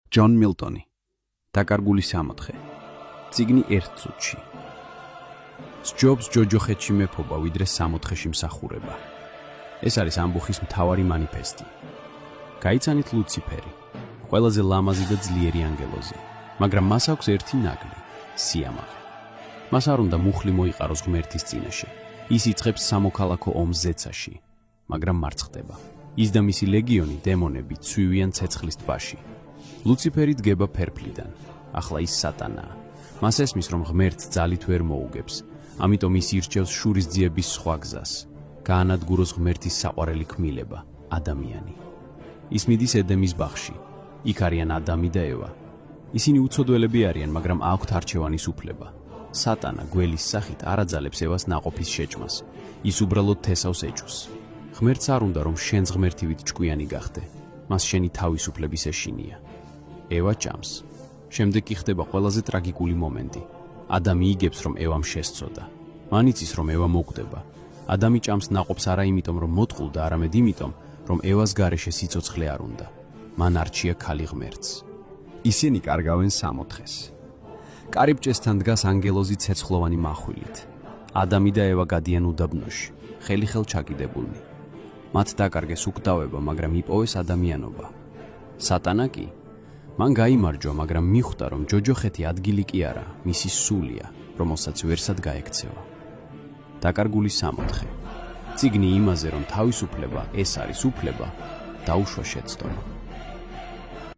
ჯონ მილტონი. დაკარგული სამოთხე. წიგნი ერთ წუთში. სჯობს ჯოჯოხეთში მეფობა, ვიდრე სამოთხეში მსახურება. ეს არის ამბოხის მთავარი მანიფესტი. გაიცანით ლუციფერი, ყველაზე ლამაზი და ძლიერი ანგელოზი, მაგრამ მას აქვს ერთი ნაკლი, სიამაყე. მას არ უნდა მუხლი მოიყაროს ღმერთის წინაშე. ის იწყებს სამოქალაქო ომს ზეცაში, მაგრამ მარცხდება. ის და მისი ლეგიონი დემონები ცვივიან ცეცხლის ტბაში. ლუციფერი დგება ფერფლიდან, ახლა ის სატანაა. მას ესმის, რომ ღმერთს ძალით ვერ მოუგებს, ამიტომ ის ირჩევს შურისძიების სხვა გზას. გაანადგუროს ღმერთის საყვარელი ქმილება, ადამიანი. ის მიდის ედემის ბაღში. იქ არიან ადამი და ევა. ისინი უცოდველები არიან, მაგრამ აქვთ არჩევანის უფლება. სატანა გველის სახით არ აძალებს ევას ნაყოფის შეჭმას. ის უბრალოდ თესავს ეჭვს. ღმერთს არ უნდა, რომ შენს ღმერთივით ჭკვიანი გახდე. მას შენი თავისუფლების ეშინია. ევა ჭამს. შემდეგ კი ხდება ყველაზე ტრაგიკული მომენტი. ადამი იგებს, რომ ევამ შესწოდა. მან იცის, რომ ევა მოკვდება. ადამი ჭამს ნაყოფს არა იმიტომ, რომ მოტყულდა, არამედ იმიტომ, რომ ევას გარეშე სიცოცხლე არ უნდა. მან არჩია ქალი ღმერთს. ისინი კარგავენ სამოთხეს. კარიბჭესთან დგას ანგელოზი ცეცხლოვანი מחვილით. ადამი და ევა გადიან უდაბნოში, ხელი-ხელ ჩაკიდებულნი. მათ დაკარგეს უკვდავება, მაგრამ იპოვეს ადამიანობა. სატანა კი მან გაიმარჯვა, მაგრამ მიხვდა, რომ ჯოჯოხეთი ადგილი კი არა, მისი სულია, რომელსაც ვერსად გაექცევა. დაკარგული სამოთხე. წიგნი იმაზე, რომ თავისუფლება ეს არის უფლება, დაუშვა შეცდომა.